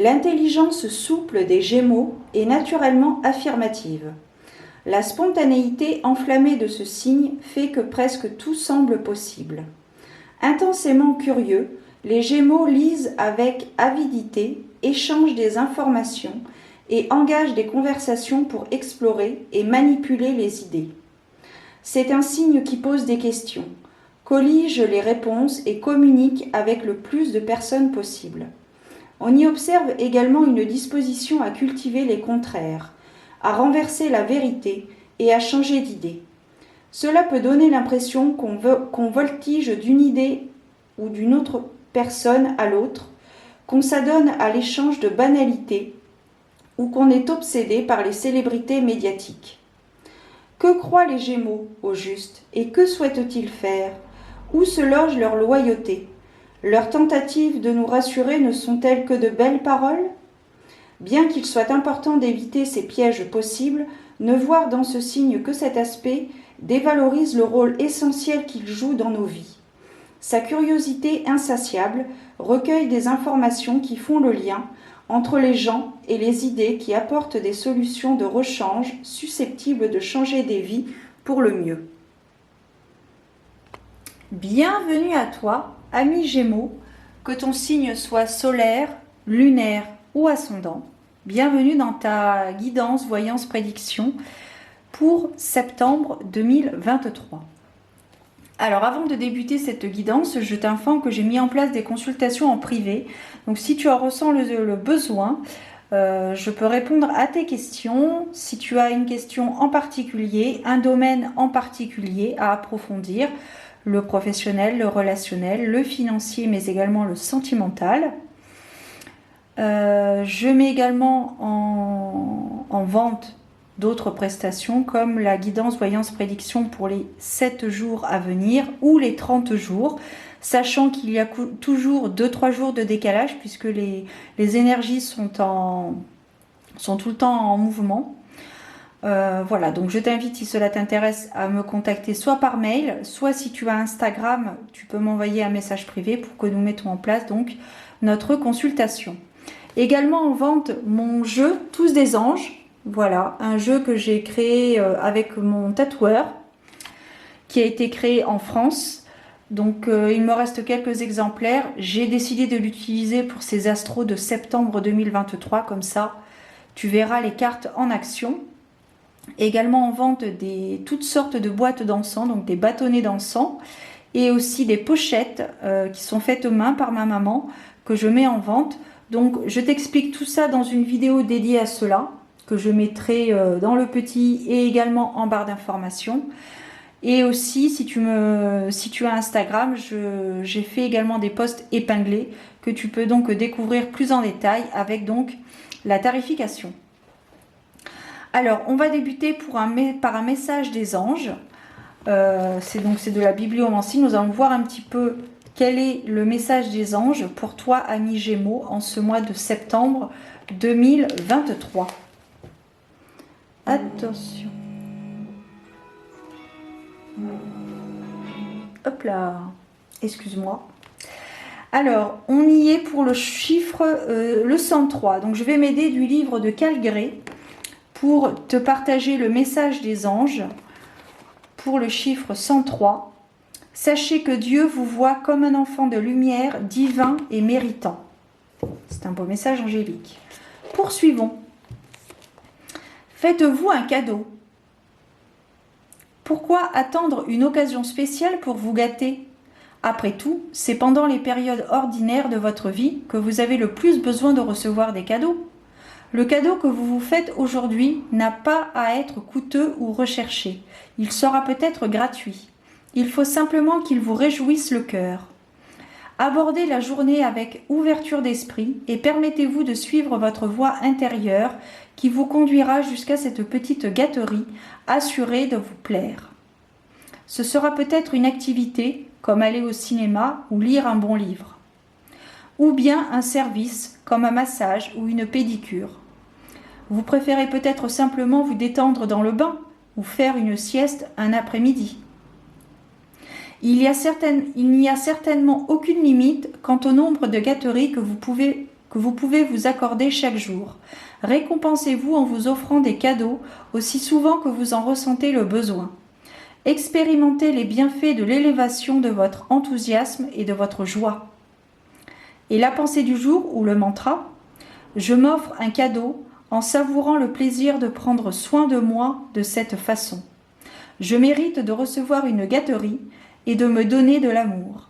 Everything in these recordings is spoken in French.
L'intelligence souple des Gémeaux est naturellement affirmative. La spontanéité enflammée de ce signe fait que presque tout semble possible. Intensément curieux, les Gémeaux lisent avec avidité, échangent des informations et engagent des conversations pour explorer et manipuler les idées. C'est un signe qui pose des questions, collige les réponses et communique avec le plus de personnes possible. On y observe également une disposition à cultiver les contraires, à renverser la vérité et à changer d'idée. Cela peut donner l'impression qu'on voltige d'une idée ou d'une autre personne à l'autre, qu'on s'adonne à l'échange de banalités ou qu'on est obsédé par les célébrités médiatiques. Que croient les Gémeaux au juste et que souhaitent-ils faire? Où se loge leur loyauté? Leurs tentatives de nous rassurer ne sont-elles que de belles paroles? Bien qu'il soit important d'éviter ces pièges possibles, ne voir dans ce signe que cet aspect dévalorise le rôle essentiel qu'il joue dans nos vies. Sa curiosité insatiable recueille des informations qui font le lien entre les gens et les idées qui apportent des solutions de rechange susceptibles de changer des vies pour le mieux. Bienvenue à toi, ami Gémeaux, que ton signe soit solaire, lunaire ou ascendant. Bienvenue dans ta guidance, voyance, prédiction pour septembre 2023. Alors avant de débuter cette guidance, je t'informe que j'ai mis en place des consultations en privé. Donc si tu en ressens le besoin, je peux répondre à tes questions. Si tu as une question en particulier, un domaine en particulier à approfondir, le professionnel, le relationnel, le financier, mais également le sentimental. Je mets également en vente d'autres prestations comme la guidance, voyance, prédiction pour les 7 jours à venir ou les 30 jours, sachant qu'il y a toujours 2-3 jours de décalage puisque les énergies sont tout le temps en mouvement. Voilà, donc je t'invite, si cela t'intéresse, à me contacter soit par mail, soit si tu as Instagram, tu peux m'envoyer un message privé pour que nous mettons en place donc notre consultation. Également en vente mon jeu Tous des anges, voilà, un jeu que j'ai créé avec mon tatoueur, qui a été créé en France. Donc il me reste quelques exemplaires, j'ai décidé de l'utiliser pour ces astros de septembre 2023, comme ça tu verras les cartes en action. Également en vente toutes sortes de boîtes d'encens, donc des bâtonnets d'encens et aussi des pochettes qui sont faites main par ma maman que je mets en vente. Donc je t'explique tout ça dans une vidéo dédiée à cela que je mettrai dans le petit et également en barre d'informations. Et aussi si tu as Instagram, j'ai fait également des posts épinglés que tu peux donc découvrir plus en détail avec donc la tarification. Alors, on va débuter par un message des anges. C'est de la bibliomancie. Nous allons voir un petit peu quel est le message des anges pour toi, ami Gémeaux, en ce mois de septembre 2023. Attention. Hop là. Excuse-moi. Alors, on y est pour le chiffre, le 103. Donc, je vais m'aider du livre de Calgré pour te partager le message des anges pour le chiffre 103. Sachez que Dieu vous voit comme un enfant de lumière, divin et méritant. C'est un beau message angélique. Poursuivons. Faites-vous un cadeau. Pourquoi attendre une occasion spéciale pour vous gâter? Après tout, c'est pendant les périodes ordinaires de votre vie que vous avez le plus besoin de recevoir des cadeaux. Le cadeau que vous vous faites aujourd'hui n'a pas à être coûteux ou recherché. Il sera peut-être gratuit. Il faut simplement qu'il vous réjouisse le cœur. Abordez la journée avec ouverture d'esprit et permettez-vous de suivre votre voie intérieure qui vous conduira jusqu'à cette petite gâterie assurée de vous plaire. Ce sera peut-être une activité comme aller au cinéma ou lire un bon livre. Ou bien un service comme un massage ou une pédicure. Vous préférez peut-être simplement vous détendre dans le bain ou faire une sieste un après-midi. Il n'y a certainement aucune limite quant au nombre de gâteries que que vous pouvez vous accorder chaque jour. Récompensez-vous en vous offrant des cadeaux aussi souvent que vous en ressentez le besoin. Expérimentez les bienfaits de l'élévation de votre enthousiasme et de votre joie. Et la pensée du jour ou le mantra, je m'offre un cadeau en savourant le plaisir de prendre soin de moi de cette façon. Je mérite de recevoir une gâterie et de me donner de l'amour.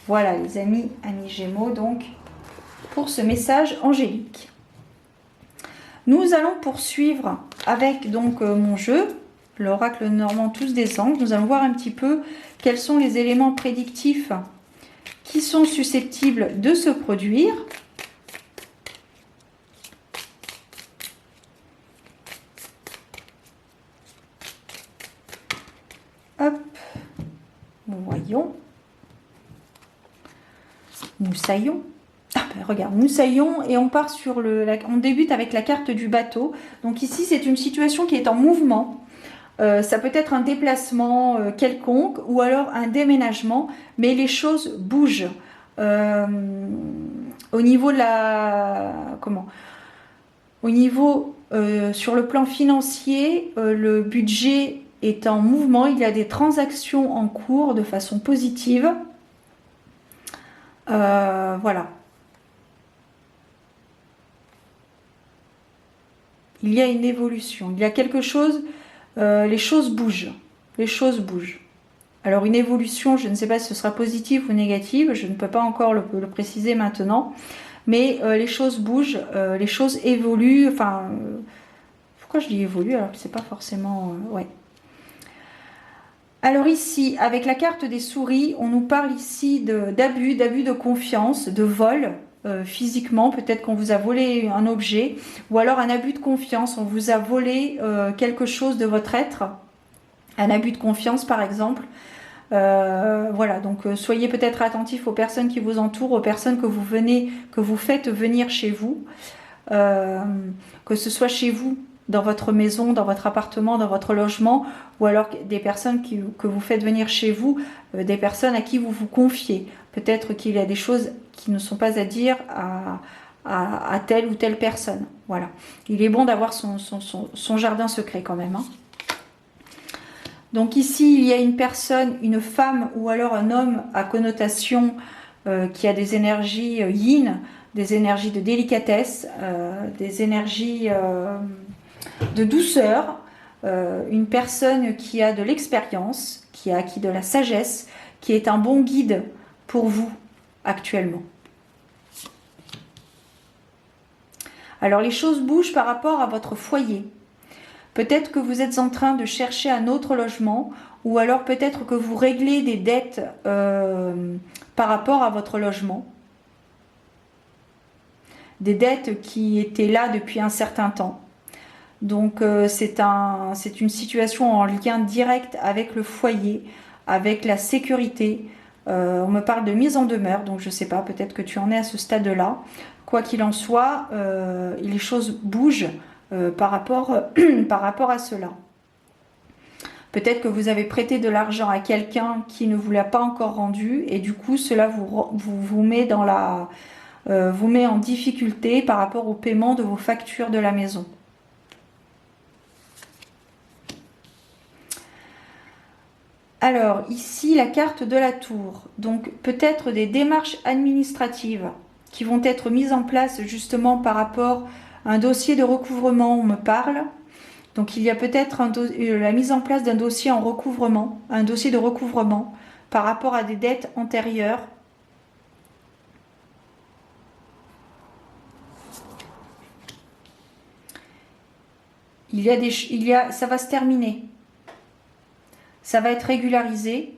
Voilà les amis Gémeaux, donc pour ce message angélique. Nous allons poursuivre avec donc mon jeu, l'oracle normand tous des anges. Nous allons voir un petit peu quels sont les éléments prédictifs qui sont susceptibles de se produire. Hop, voyons. Moussaillon. Ah ben regarde, moussaillon, et on part sur on débute avec la carte du bateau. Donc ici, c'est une situation qui est en mouvement. Ça peut être un déplacement quelconque ou alors un déménagement, mais les choses bougent. Au niveau de la... Au niveau, sur le plan financier, le budget est en mouvement. Il y a des transactions en cours de façon positive. Voilà. Il y a une évolution. Il y a quelque chose... les choses bougent. Les choses bougent. Alors une évolution, je ne sais pas si ce sera positive ou négative, je ne peux pas encore le préciser maintenant, mais les choses bougent, les choses évoluent, enfin, pourquoi je dis évolue alors que c'est pas forcément... ouais. Alors ici, avec la carte des souris, on nous parle ici d'abus de confiance, de vol, physiquement, peut-être qu'on vous a volé un objet, ou alors un abus de confiance, on vous a volé quelque chose de votre être, un abus de confiance par exemple. Voilà, donc soyez peut-être attentifs aux personnes qui vous entourent, aux personnes que vous faites venir chez vous, que ce soit chez vous, dans votre maison, dans votre appartement, dans votre logement, ou alors des personnes que vous faites venir chez vous, des personnes à qui vous vous confiez. Peut-être qu'il y a des choses qui ne sont pas à dire à telle ou telle personne. Voilà. Il est bon d'avoir son jardin secret quand même. Hein. Donc ici, il y a une personne, une femme ou alors un homme à connotation qui a des énergies yin, des énergies de délicatesse, des énergies de douceur, une personne qui a de l'expérience, qui a acquis de la sagesse, qui est un bon guide pour vous actuellement. Alors les choses bougent par rapport à votre foyer. Peut-être que vous êtes en train de chercher un autre logement ou alors peut-être que vous réglez des dettes par rapport à votre logement. Des dettes qui étaient là depuis un certain temps. Donc c'est une situation en lien direct avec le foyer, avec la sécurité. On me parle de mise en demeure, donc je ne sais pas, peut-être que tu en es à ce stade-là. Quoi qu'il en soit, les choses bougent par rapport à cela. Peut-être que vous avez prêté de l'argent à quelqu'un qui ne vous l'a pas encore rendu et du coup cela vous met vous met en difficulté par rapport au paiement de vos factures de la maison. Alors ici la carte de la tour, donc peut-être des démarches administratives qui vont être mises en place justement par rapport à un dossier de recouvrement, on me parle. Donc il y a peut-être la mise en place d'un dossier en recouvrement, un dossier de recouvrement par rapport à des dettes antérieures. Ça va se terminer. Ça va être régularisé.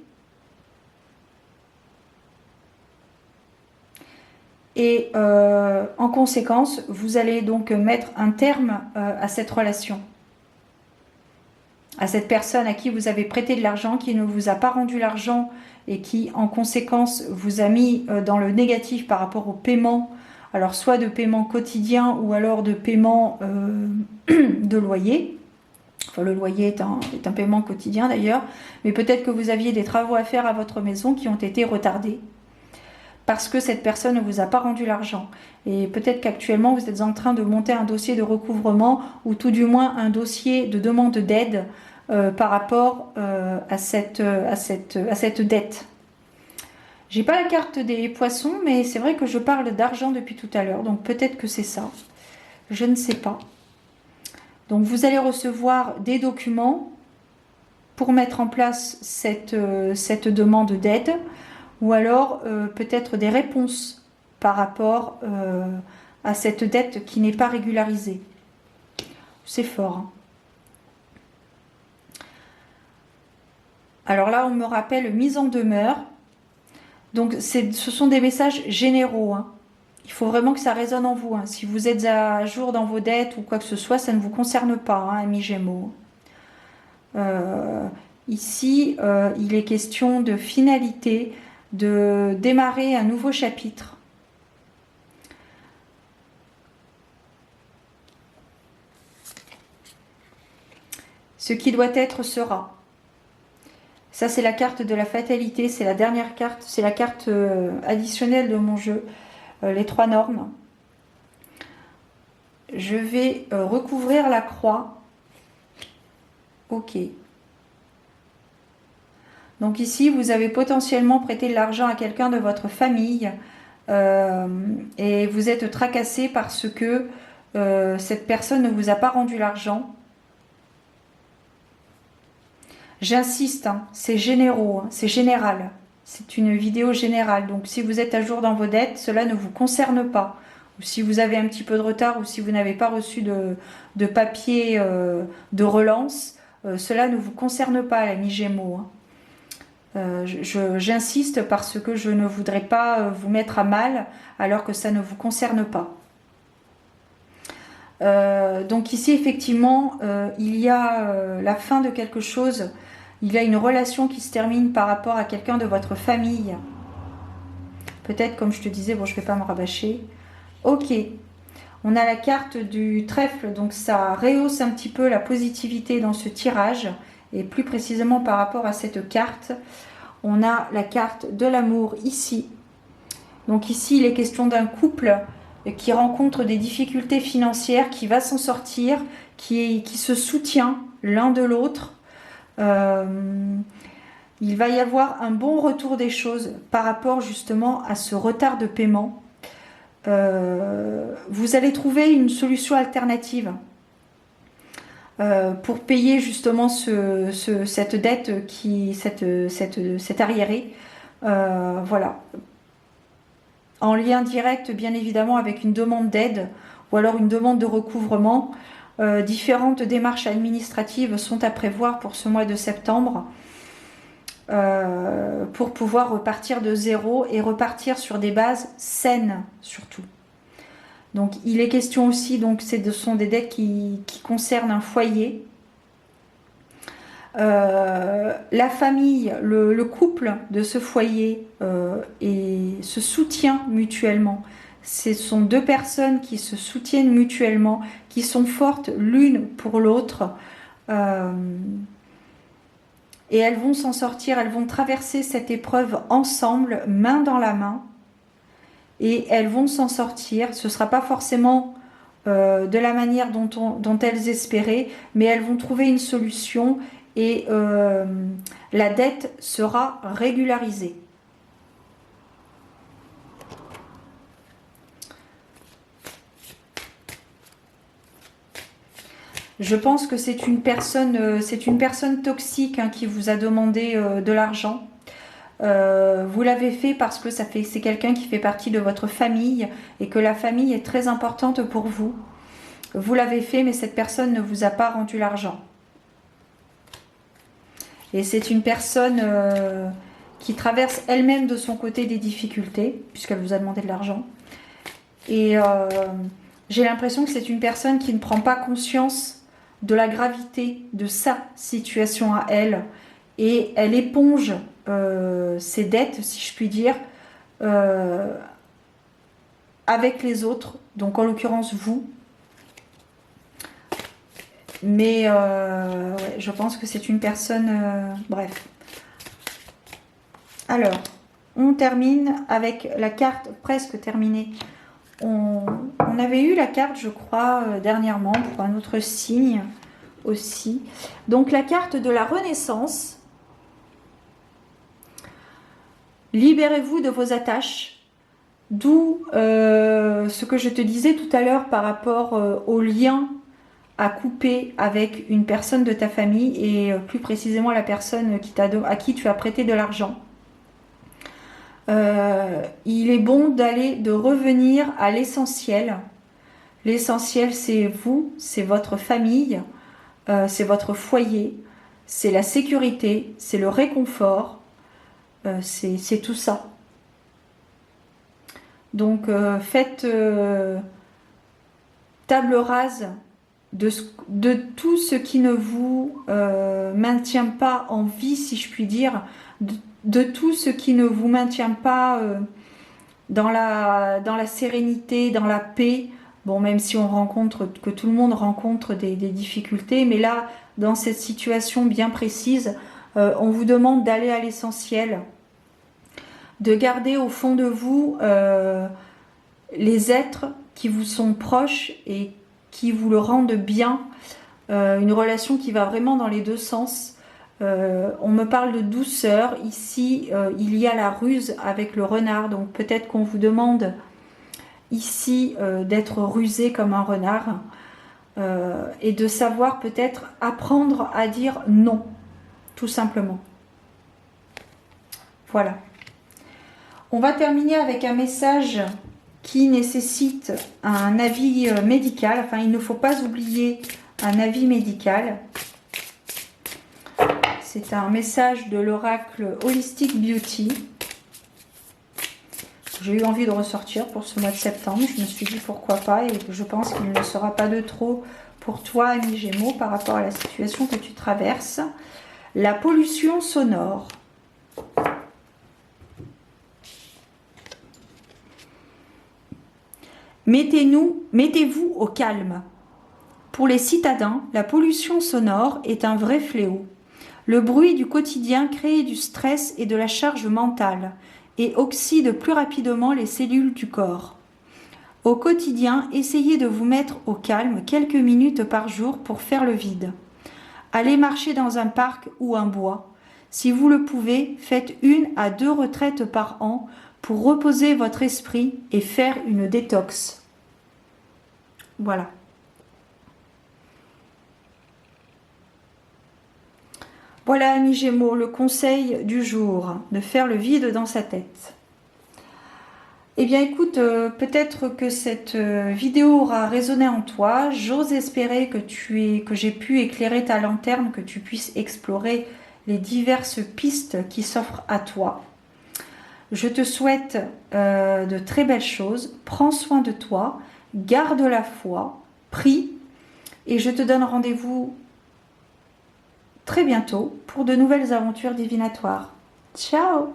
Et en conséquence, vous allez donc mettre un terme à cette relation. À cette personne à qui vous avez prêté de l'argent, qui ne vous a pas rendu l'argent et qui, en conséquence, vous a mis dans le négatif par rapport au paiement. Alors, soit de paiement quotidien ou alors de paiement de loyer. Enfin, le loyer est un paiement quotidien d'ailleurs. Mais peut-être que vous aviez des travaux à faire à votre maison qui ont été retardés. parce que cette personne ne vous a pas rendu l'argent. Et peut-être qu'actuellement, vous êtes en train de monter un dossier de recouvrement ou tout du moins un dossier de demande d'aide par rapport à cette dette. J'ai pas la carte des poissons, mais c'est vrai que je parle d'argent depuis tout à l'heure, donc peut-être que c'est ça. Je ne sais pas. Donc vous allez recevoir des documents pour mettre en place cette demande d'aide, ou alors peut-être des réponses par rapport à cette dette qui n'est pas régularisée. C'est fort. Hein. Alors là, on me rappelle mise en demeure. Donc ce sont des messages généraux. Hein. Il faut vraiment que ça résonne en vous. Hein. Si vous êtes à jour dans vos dettes ou quoi que ce soit, ça ne vous concerne pas, hein, amis Gémeaux. Ici, il est question de finalité, de démarrer un nouveau chapitre. Ce qui doit être sera. Ça, c'est la carte de la fatalité. C'est la dernière carte. C'est la carte additionnelle de mon jeu. Les 3 normes. Je vais recouvrir la croix. Ok. Donc ici, vous avez potentiellement prêté de l'argent à quelqu'un de votre famille et vous êtes tracassé parce que cette personne ne vous a pas rendu l'argent. J'insiste, hein, c'est généraux, hein, c'est général. C'est une vidéo générale. Donc si vous êtes à jour dans vos dettes, cela ne vous concerne pas. Ou si vous avez un petit peu de retard ou si vous n'avez pas reçu de papier de relance, cela ne vous concerne pas, l'ami Gémeaux. Hein. J'insiste parce que je ne voudrais pas vous mettre à mal alors que ça ne vous concerne pas. Donc ici, effectivement, il y a la fin de quelque chose. Il y a une relation qui se termine par rapport à quelqu'un de votre famille. Peut-être, comme je te disais, bon, je ne vais pas me rabâcher. Ok. On a la carte du trèfle, donc ça rehausse un petit peu la positivité dans ce tirage. Et plus précisément par rapport à cette carte, on a la carte de l'amour ici. Donc ici, il est question d'un couple qui rencontre des difficultés financières, qui va s'en sortir, qui se soutient l'un de l'autre. Il va y avoir un bon retour des choses par rapport justement à ce retard de paiement. Vous allez trouver une solution alternative pour payer justement cette dette, cette arriérée. Voilà. En lien direct, bien évidemment, avec une demande d'aide ou alors une demande de recouvrement. Différentes démarches administratives sont à prévoir pour ce mois de septembre pour pouvoir repartir de zéro et repartir sur des bases saines surtout. Donc il est question aussi, donc ce sont des dettes qui concernent un foyer. La famille, le couple de ce foyer et se soutient mutuellement. Ce sont 2 personnes qui se soutiennent mutuellement, qui sont fortes l'une pour l'autre. Et elles vont s'en sortir, elles vont traverser cette épreuve ensemble, main dans la main. Et elles vont s'en sortir. Ce ne sera pas forcément de la manière dont elles espéraient, mais elles vont trouver une solution et la dette sera régularisée. Je pense que c'est une personne toxique qui vous a demandé de l'argent. Vous l'avez fait parce que c'est quelqu'un qui fait partie de votre famille et que la famille est très importante pour vous. Vous l'avez fait, mais cette personne ne vous a pas rendu l'argent. Et c'est une personne qui traverse elle-même de son côté des difficultés, puisqu'elle vous a demandé de l'argent. Et j'ai l'impression que c'est une personne qui ne prend pas conscience de la gravité de sa situation à elle. Et elle éponge ses dettes, si je puis dire, avec les autres, donc en l'occurrence vous. Mais ouais, je pense que c'est une personne... bref. Alors, on termine avec la carte presque terminée. On avait eu la carte, je crois, dernièrement pour un autre signe aussi. Donc la carte de la Renaissance. Libérez-vous de vos attaches. D'où ce que je te disais tout à l'heure par rapport au lien à couper avec une personne de ta famille et plus précisément la personne à qui tu as prêté de l'argent. Il est bon de revenir à l'essentiel. L'essentiel, c'est vous, c'est votre famille, c'est votre foyer, c'est la sécurité, c'est le réconfort, c'est tout ça. Donc, faites table rase de tout ce qui ne vous maintient pas en vie, si je puis dire, de tout ce qui ne vous maintient pas dans la sérénité, dans la paix. Bon, même si que tout le monde rencontre des difficultés, mais là, dans cette situation bien précise, on vous demande d'aller à l'essentiel, de garder au fond de vous les êtres qui vous sont proches et qui vous le rendent bien, une relation qui va vraiment dans les deux sens. On me parle de douceur. Ici, il y a la ruse avec le renard. Donc peut-être qu'on vous demande ici d'être rusé comme un renard et de savoir peut-être apprendre à dire non, tout simplement. Voilà. On va terminer avec un message qui nécessite un avis médical. Enfin, il ne faut pas oublier un avis médical. C'est un message de l'oracle Holistic Beauty. J'ai eu envie de ressortir pour ce mois de septembre. Je me suis dit pourquoi pas, et je pense qu'il ne sera pas de trop pour toi, ami Gémeaux, par rapport à la situation que tu traverses. La pollution sonore. Mettez-vous au calme. Pour les citadins, la pollution sonore est un vrai fléau. Le bruit du quotidien crée du stress et de la charge mentale et oxyde plus rapidement les cellules du corps. Au quotidien, essayez de vous mettre au calme quelques minutes par jour pour faire le vide. Allez marcher dans un parc ou un bois. Si vous le pouvez, faites 1 à 2 retraites par an pour reposer votre esprit et faire une détox. Voilà. Voilà, amis Gémeaux, le conseil du jour, de faire le vide dans sa tête. Eh bien, écoute, peut-être que cette vidéo aura résonné en toi. J'ose espérer que j'ai pu éclairer ta lanterne, que tu puisses explorer les diverses pistes qui s'offrent à toi. Je te souhaite de très belles choses. Prends soin de toi, garde la foi, prie, et je te donne rendez-vous très bientôt pour de nouvelles aventures divinatoires. Ciao!